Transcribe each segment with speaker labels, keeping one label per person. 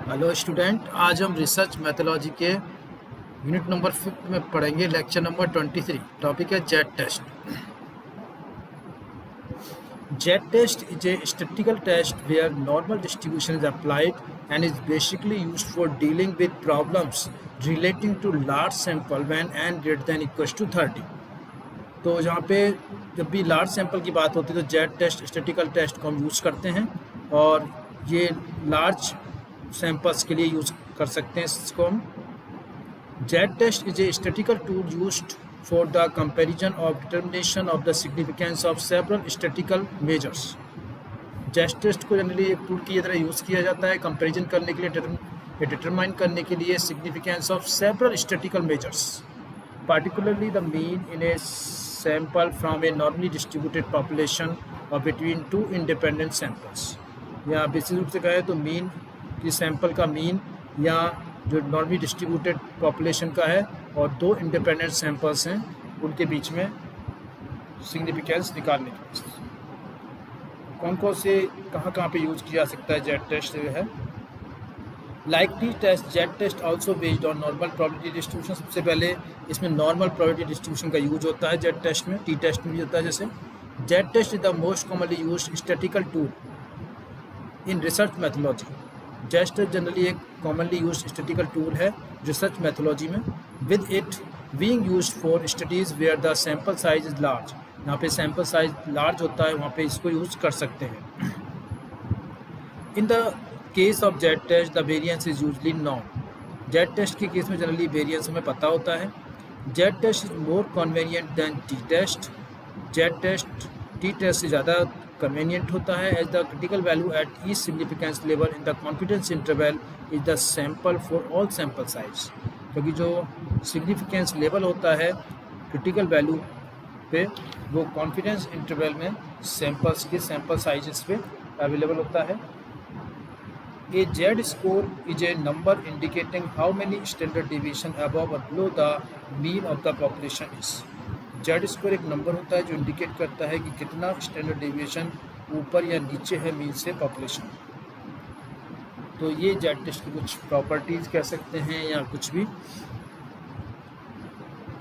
Speaker 1: Hello student, आज हम research methodology के यूनिट नंबर 5 में पढ़ेंगे। Lecture number 23। टॉपिक है Z test. Z test is a statistical test where normal distribution is applied and is basically used for dealing with problems relating to large sample when n greater than equals to 30। तो यहाँ पे जब भी large sample की बात होती है तो जेट टेस्ट स्टैटिस्टिकल टेस्ट को हम यूज़ करते हैं, और ये लार्ज सैंपल्स के लिए यूज़ कर सकते हैं इसको हम। Z test is a statistical tool used for the comparison of determination of the significance of several statistical measures। Z test को जनरली एक टूल की तरह यूज़ किया जाता है कंपैरिजन करने के लिए, डिटरमाइन करने के लिए significance of several statistical measures, particularly the mean in a sample from a normally distributed population or between two independent samples। या बेसिक रूप से कहें तो मीन की सैंपल का मीन या जो नॉर्मली डिस्ट्रीब्यूटेड पॉपुलेशन का है और दो इंडिपेंडेंट सैंपल्स हैं उनके बीच में सिग्निफिकेंस निकालने के लिए कौन कौन से कहाँ पे यूज़ किया जा सकता है जेट टेस्ट जो है। Like t test, Z test also based on normal probability distribution. सबसे पहले इसमें नॉर्मल प्रोबेबिलिटी डिस्ट्रीब्यूशन का यूज होता है जेट टेस्ट में, टी टेस्ट में भी होता है जैसे। Z test is the most commonly used statistical tool in research methodology. Z test generally एक कॉमनली यूज्ड स्टैटिस्टिकल टूल है रिसर्च मैथोलॉजी में, with it being used for studies where the sample size is large. यहाँ पे sample size large होता है, वहाँ पे इसको यूज़ कर सकते हैं। In the case of Z test the variance is usually known. Z test के केस में जनरली वेरिएंस हमें पता होता है। Z test is more convenient than t test. Z test t test से ज़्यादा कन्वीनियंट होता है, as the critical value at each significance level in the confidence interval is the sample for all sample size. क्योंकि जो significance level होता है critical value पे, वो कॉन्फिडेंस इंटरवल में सैंपल्स के सैंपल साइजेस पे अवेलेबल होता है। A Z score is a number indicating how many standard deviation above or below the mean of the population is। Z score एक नंबर होता है जो इंडिकेट करता है कि कितना स्टैंडर्ड डेविएशन ऊपर या नीचे है मीन से पॉपुलेशन। तो ये जेट टेस्ट की कुछ प्रॉपर्टीज कह सकते हैं या कुछ भी।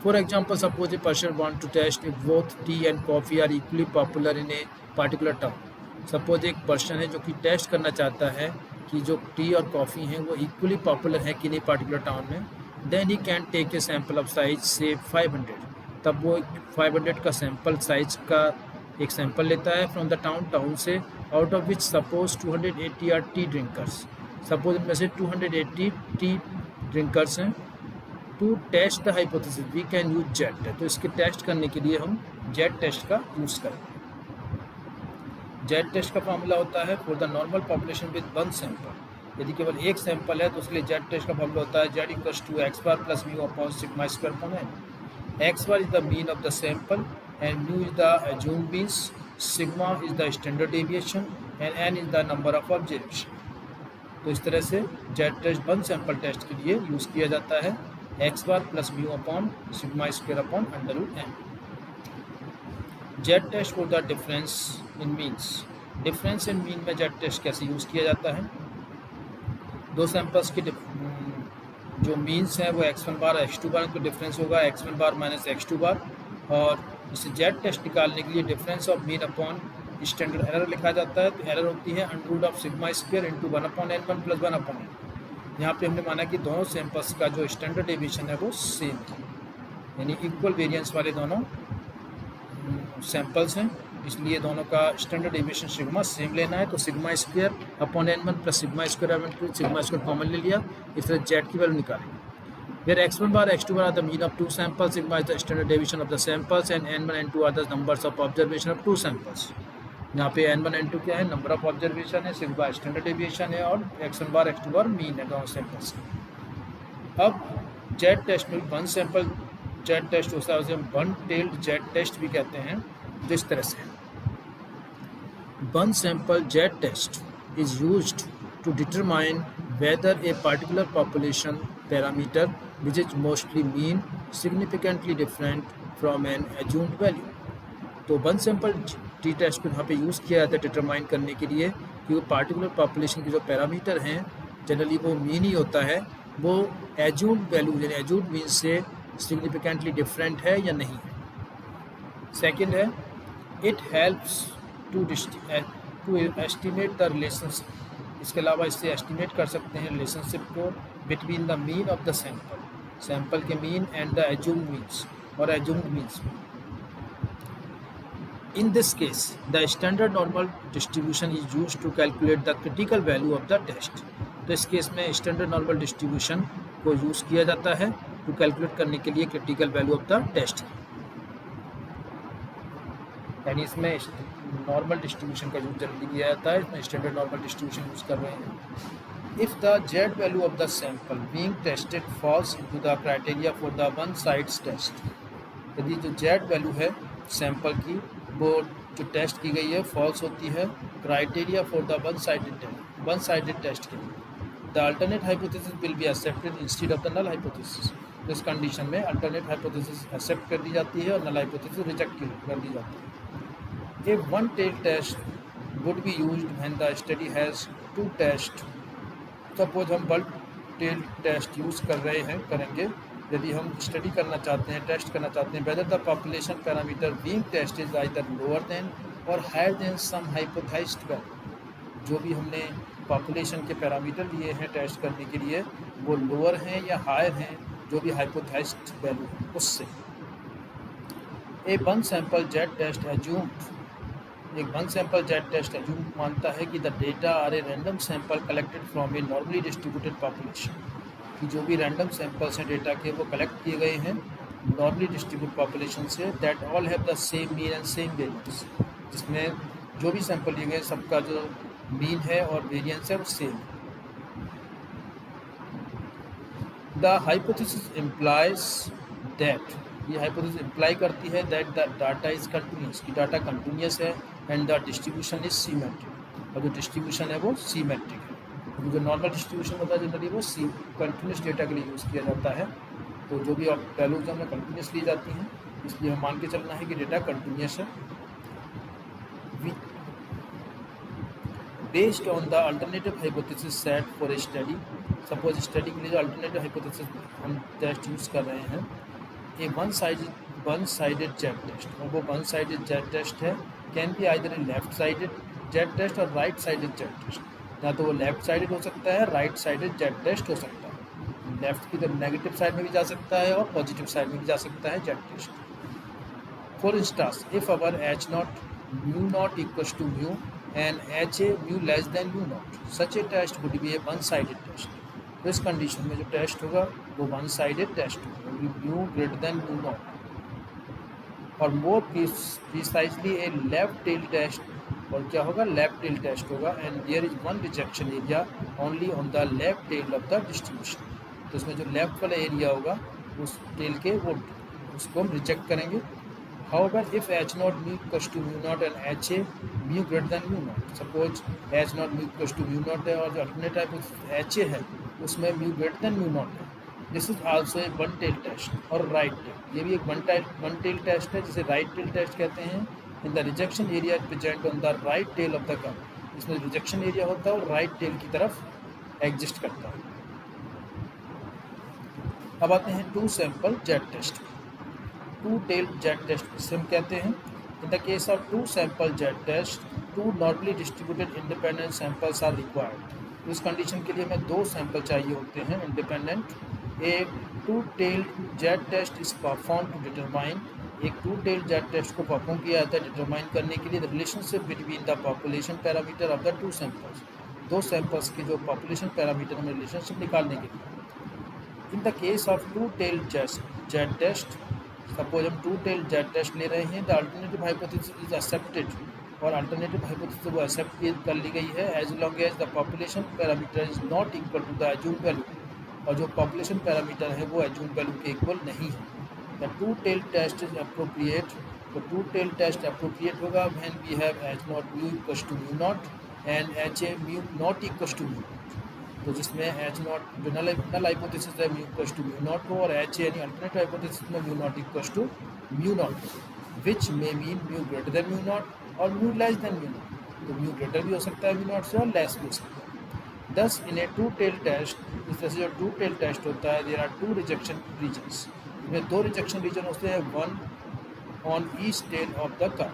Speaker 1: For example, suppose a person want to test if both tea and coffee are equally popular in a particular town. Suppose एक पर्सन है जो कि टेस्ट करना चाहता है कि जो टी और कॉफ़ी हैं वो इक्वली पॉपुलर है कि नहीं पार्टिकुलर टाउन में, then he can take a sample of size से 500। तब वो 500 का सैम्पल साइज का एक सैम्पल लेता है फ्रॉम द टाउन से, out of which suppose 280 are tea drinkers. Suppose इनमें से 280 टी ड्रिंकर्स हैं। To test the hypothesis we can use Z. तो इसके टेस्ट करने के लिए हम जेट टेस्ट का यूज़ करें। जेट टेस्ट का फॉर्मूला होता है for the normal population with one sample. यदि केवल एक सैंपल है तो उसके लिए जेट टेस्ट का फॉर्मूला होता है Z equals to X bar plus mu upon sigma square upon N. X bar is the mean of the sample and mu is the assumed means, sigma is the standard deviation and N is the number of observation. तो इस तरह से Z test one sample test के लिए use किया जाता है, X bar plus mu upon sigma square upon under root N. Z test for the difference in means. Difference in mean में जेट टेस्ट कैसे यूज़ किया जाता है। दो सैंपल्स के जो मीन्स हैं वो x1 बार x2 बार, तो डिफरेंस होगा x1 बार माइनस x2 बार। और इसे जेट टेस्ट निकालने के लिए difference of mean upon standard error लिखा जाता है। तो एरर होती है under root of sigma square into 1 upon n1 plus 1 upon n। यहाँ पे हमने माना कि दोनों सैंपल्स का जो स्टैंडर्ड डेविएशन है वो सेम है, यानी इक्वल वेरिएंस वाले दोनों सैंपल्स हैं, इसलिए दोनों का स्टैंडर्ड डेविएशन सिग्मा सेम लेना है। तो sigma square upon n1 plus sigma square upon 2, sigma square common ले लिया, इस तरह जेट की वैल्यू निकालेंगे। Where x1 bar x2 bar are the mean of two samples, sigma is the standard deviation of the samples and n1 n2 are the numbers of observation of two samples. यहाँ पे n1 n2 क्या है, number of observation है, sigma standard deviation है, और x1 bar x2 बार mean है दोनों samples. अब जेट टेस्ट में वन सैंपल जेट टेस्ट होता है, उसे हम वन टेल्ड जेट टेस्ट भी कहते हैं। जिस तरह से one sample jet test is used to determine whether a particular population parameter, which is mostly mean, significantly different from an assumed value। तो वन सैंपल टी टेस्ट को यहाँ पे यूज़ किया जाता है डिटरमाइन करने के लिए कि वो पार्टिकुलर पॉपुलेशन के जो पैरामीटर हैं जनरली वो मीन ही होता है, वो एज्यूम्ड वैल्यू यानी एज्यूम्ड मीन से सिग्निफिकेंटली डिफरेंट है या नहीं है। सेकंड है it helps to to estimate the relationship. इसके अलावा इससे एस्टिमेट कर सकते हैं रिलेशनशिप को between the mean of the sample के mean and the assumed means और assumed means. In this case, the standard normal distribution is used to calculate the critical value of the test. तो इस case में standard normal distribution को use किया जाता है to calculate करने के लिए critical value of the test. यानी इसमें नॉर्मल डिस्ट्रीब्यूशन का यूज जल्दी किया जाता है, इसमें स्टैंडर्ड नॉर्मल डिस्ट्रीब्यूशन यूज़ कर रहे हैं। If the Z value of the sample being tested falls into the criteria for the one side test, यदि जो जेड वैल्यू है सैंपल की वो जो टेस्ट की गई है फॉल्स होती है criteria for the one sided test के लिए, the alternate hypothesis will be accepted instead of the null hypothesis. तो इस कंडीशन में अल्टरनेट हाइपोथेसिस एक्सेप्ट कर दी जाती है और नल हाइपोथेसिस रिजेक्ट कर दी जाती है। A one tail test would be used when the study has to test. Suppose हम बल्क टेल टेस्ट यूज़ कर रहे हैं करेंगे यदि हम स्टडी करना चाहते हैं, टेस्ट करना चाहते हैं whether the population parameter being test is either lower than और higher than some hypothesized value. जो भी हमने पॉपुलेशन के पैरामीटर लिए हैं टेस्ट करने के लिए वो लोअर हैं या हायर हैं जो भी हाइपोथेसाइज्ड वैल्यू है उससे। A one sample Z test assumed, एक one sample Z test assumed मानता है कि the data are a random sample collected from a normally distributed population, कि जो भी रैंडम सैंपल्स हैं डेटा के वो कलेक्ट किए गए हैं नॉर्मली डिस्ट्रीब्यूट पॉपुलेशन से, that all have the same mean and same variance, जिसमें जो भी सैंपल लिए गए सबका जो मीन है और वेरिएंस है वो same. The hypothesis implies that, ये हाइपोथेसिस इम्प्लाई करती है that the data is continuous, कि डाटा कंटिन्यूस है and the distribution is symmetric, और जो डिस्ट्रीब्यूशन है वो सीमेट्रिक है। जो नॉर्मल डिस्ट्रीब्यूशन होता है जनरली वो कंटिन्यूस डेटा के लिए यूज़ किया जाता है, तो जो भी वैल्यूज हमें कंटिन्यूस ली जाती हैं इसलिए हम मान के चलना है कि डेटा कंटिन्यूस है। Based on the alternative hypothesis set for a study, suppose study के लिए जो अल्टरनेटिव हाइपोथेसिस हम टेस्ट यूज़ कर रहे हैं, a one sided Z test, और वो वन साइडेड जेड टेस्ट है can be either a left sided Z test और राइट साइडेड जेड टेस्ट। या तो वो लेफ्ट साइडेड हो सकता है, राइट साइडेड जेड टेस्ट हो सकता है, लेफ्ट की तरफ नेगेटिव साइड में भी जा सकता है और पॉजिटिव साइड में भी जा सकता है Z test. For instance if our H not mu not equals to mu and H A mu less than mu nought, such a test would be a one sided test. तो इस condition में जो test होगा वो one sided test होगा, mu greater than mu nought. और more precisely a left tail test, और क्या होगा लेफ्ट टेल टेस्ट होगा, and there is one rejection area only on the left tail of the distribution. तो इसमें जो left वाला एरिया होगा उस टेल के वो उसको हम रिजेक्ट करेंगे। However if H not mu equals to mu not and H A mu greater than mu naught, suppose H not mu equals to mu naught है और जो अल्टरनेट टाइप एच ए है उसमें mu greater than mu naught है, this is also a one tail test. और right tail, ये भी एक वन टेल टेस्ट है जिसे राइट टेल टेस्ट कहते हैं। In the rejection area present on the right tail of the curve, इसमें रिजेक्शन एरिया होता है और राइट टेल की तरफ एग्जिस्ट करता है। अब आते हैं two sample Z test, two tail Z test इसे हम कहते हैं। In the case of two sample Z test, two normally distributed independent samples are required. इस कंडीशन के लिए हमें दो सैंपल चाहिए होते हैं independent. A two tail Z test is perform to determine, एक टू टेल जेड टेस्ट को परफॉर्म किया जाता है डिटरमाइन करने के लिए the relationship between the population parameter of the two samples, दो सैंपल्स की जो पॉपुलेशन पैरामीटर में रिलेशनशिप निकालने के लिए। In the case of two tail Z test, suppose हम टू टेल जेड टेस्ट ले रहे हैं, the alternative hypothesis is accepted, और अल्टरनेटिव हाइपोथेसिस वो एक्सेप्ट कर ली गई है as long as the population parameter is not equal to the assumed value, और जो पॉपुलेशन पैरामीटर है वो एज्यूम्ड वैल्यू के इक्वल नहीं है। The two tail test is appropriate, तो टू टेल टेस्ट अप्रोप्रिएट होगा when we have H not mu equals to mu not and H A mu not equals to mu, तो जिसमें H nought जो null hypothesis है mu equals to mu nought हो, और H A यानी alternative hypothesis में mu not equals to mu nought, which may mean mu greater than mu nought और mu less than mu not. तो mu greater भी हो सकता है म्यू नॉट से और लेस भी हो सकता है। Thus in a two tail test, इस तरह से जो टू टेल टेस्ट होता है, there are two rejection regions, इसमें दो रिजेक्शन रीजन होते हैं, one on each tail of the curve,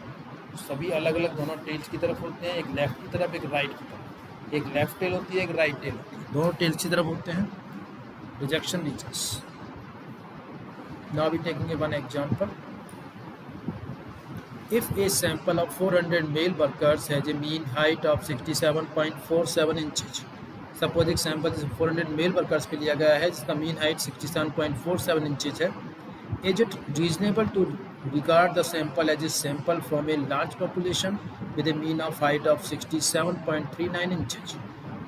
Speaker 1: सभी अलग अलग दोनों टेल्स की तरफ होते हैं, एक लेफ्ट की तरफ एक राइट की तरफ, एक लेफ्ट टेल होती है एक राइट टेल होती है, दोनों टेल्स की तरफ होते हैं rejection regions. Now we taking one example, if a sample of 400 male workers has a mean height of 67.47 inches, suppose एक सैम्पल जिसे 400 मेल वर्कर्स पे लिया गया है जिसका मीन हाइट 67.47 इंचेज है, is it reasonable to regard the sample as a sample from a large population with a mean of height of 67.39 inches.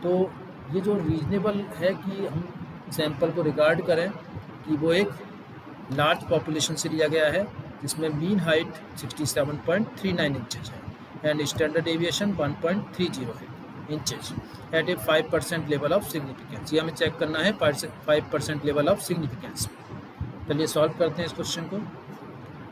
Speaker 1: तो ये जो रीजनेबल है कि हम सैम्पल को रिगार्ड करें कि वो एक लार्ज पॉपुलेशन से लिया गया है जिसमें मीन हाइट 67.39 इंचेज है एंड स्टैंडर्ड डेविएशन 1.30 है inches at a 5% level of significance. ये हमें चेक करना है 5% लेवल ऑफ सिग्निफिकेंस। चलिए सॉल्व करते हैं इस क्वेश्चन को।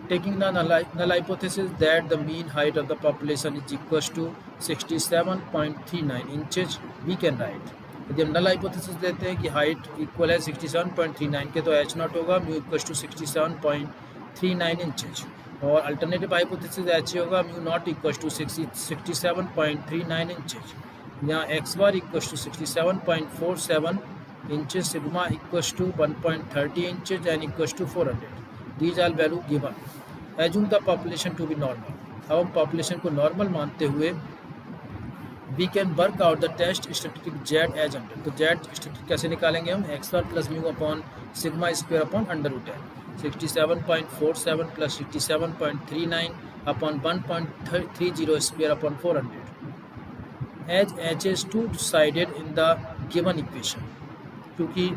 Speaker 1: Taking the null hypothesis that the mean height of the population is equal to 67.39 inches, we can write, यदि हम नल हाइपोथेसिस लेते हैं कि हाइट इक्वल है 67.39 के, तो एच नॉट होगा म्यू इक्वल टू 67.39 इंचेज, और अल्टरनेटिव हाइपोथेसिस एच होगा mu not equal to 67.39 inches, यहाँ X bar equal to 67.47 inches, sigma equal to 1.30 inches and equal to 400, these are value given. Assume the population to be normal, अब हम population को normal मानते हुए we can work out the test statistic Z as under, तो Z statistic कैसे निकालेंगे हम, X bar plus mu upon sigma square upon under root है, 67.47 plus 67.39 upon 1.30 square upon 400 as H is two sided in the given equation, क्योंकि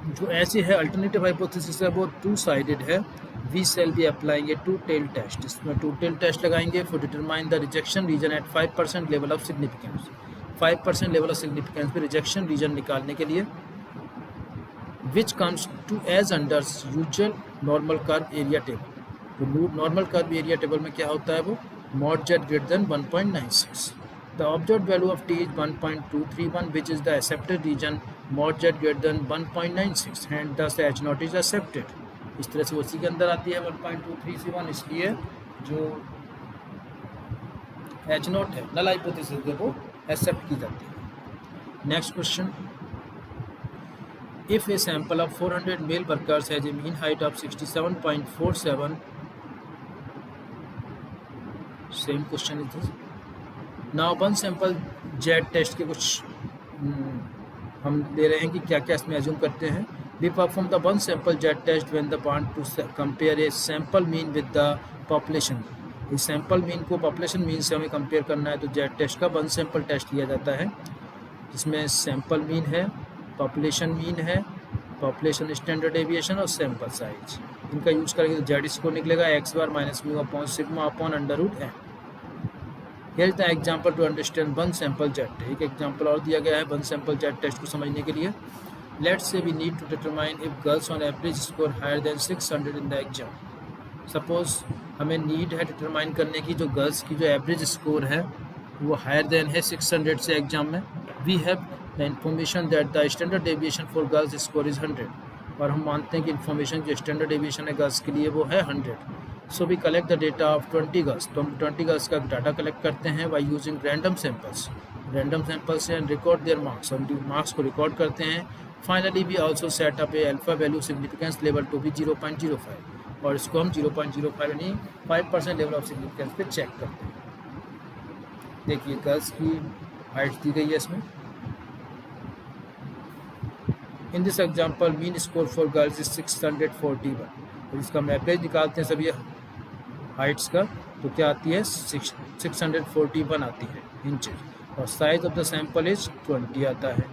Speaker 1: जो ऐसे है alternative hypothesis है वो टू साइडेड है, we shall be applying a two tail test, इसमें two tail test लगाएंगे for determine the rejection region at 5% level of significance, 5% level of significance पे रिजेक्शन रीजन निकालने के लिए, which comes to as under usual normal curve area table. तो normal curve area table में क्या होता है वो mod Z greater than 1.96, the observed value of t is 1.231 which is the accepted region, mod z greater than 1.96 and thus h naught is accepted। इस तरह से उसी के अंदर आती है 1.231, इसलिए जो h naught है नल हाइपोथेसिस है वो एक्सेप्ट की जाती है। Next question, if a sample of 400 male workers has a mean height of 67.47, same question is this, now one sample Z test के कुछ हम ले रहे हैं कि क्या क्या इसमें एज्यूम करते हैं। We perform the one sample Z test when the want to compare a sample mean with the population, इस सैम्पल मीन को पॉपुलेशन मीन से हमें कंपेयर करना है, तो जेड टेस्ट का वन सैम्पल टेस्ट लिया जाता है जिसमें सैम्पल मीन है, पॉपुलेशन मीन है, पॉपुलेशन स्टैंडर्ड डेविएशन और सैम्पल साइज, इनका यूज़ करेंगे तो जेड स्कोर निकलेगा X bar minus mu upon sigma upon under root n. Here is the example to understand one sample Z test। एक example और दिया गया है वन सैम्पल Z टेस्ट को समझने के लिए। Let's say we need to determine if girls on average score higher than 600 in the exam। Suppose हमें नीड है डिटरमाइन करने की जो गर्ल्स की जो एवरेज स्कोर है वो हायर देन है 600 से एग्जाम में। We have the information that the standard deviation for girls score is 100, और हम मानते हैं कि इन्फॉर्मेशन जो स्टैंडर्ड डेविएशन है गर्ल्स के लिए वो है 100। So we collect the data of 20 girls, तो हम 20 गर्ल्स का डाटा कलेक्ट करते हैं बाई यूजिंग रैंडम सैम्पल्स से एंड रिकॉर्ड देयर मार्क्स, हम मार्क्स को रिकॉर्ड करते हैं। Finally we also set up a alpha value significance level to be 0.05, और इसको हम 0.05 यानी 5% लेवल ऑफ सिग्निफिकेंस पे चेक करते हैं। देखिए गर्ल्स की हाइट दी गई है इसमें। In this example mean score for girls is 641, और इसका हम एवरेज निकालते हैं सभी हाइट्स का, तो क्या आती है 641 आती है इंचेज, और size of the sample is 20 आता है।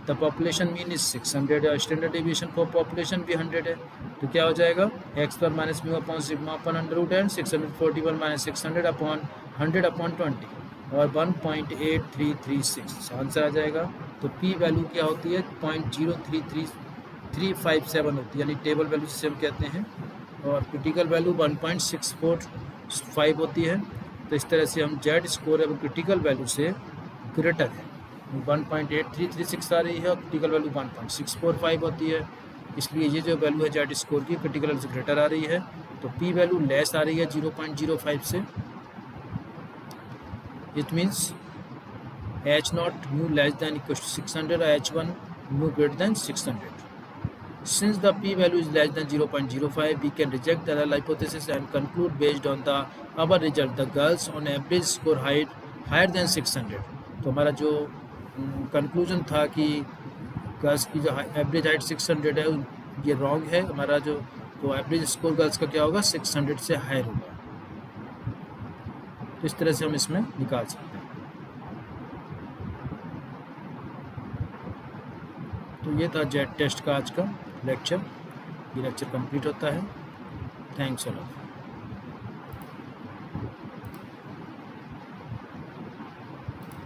Speaker 1: द पॉपुलेशन मीन इज 600 है, स्टैंडर्ड डेविएशन फॉर पॉपुलेशन भी 100 है, तो क्या हो जाएगा एक्स पर minus mu upon sigma upon under root n 641 minus 600 upon 100 upon 20 और 1.8336 आंसर आ जाएगा। तो पी वैल्यू क्या होती है 0.033357 होती है, यानी टेबल वैल्यू जिसे हम कहते हैं, और क्रिटिकल वैल्यू 1.645 होती है। तो इस तरह से हम जेड स्कोर है वो क्रिटिकल वैल्यू से ग्रेटर है। 1.8336 आ रही है और क्रिटिकल वैल्यू 1.645 होती है, इसलिए ये जो वैल्यू है जेड स्कोर की क्रिटिकल से ग्रेटर आ रही है, तो पी वैल्यू लेस आ रही है 0.05 से। It means H not mu less than equal to 600 और H1 mu greater than 600. Since the p-value is less than 0.05, we can reject the null hypothesis and conclude based on the our result. The girls on average score higher than 600. तो हमारा जो conclusion था कि girls की जो average height 600 है ये wrong है, हमारा जो तो एवरेज स्कोर गर्ल्स का क्या होगा 600 से हायर होगा। तो इस तरह से हम इसमें निकाल सकते हैं। तो ये था जेड टेस्ट का आज का लेक्चर। ये लेक्चर कंप्लीट होता है। Thanks a lot.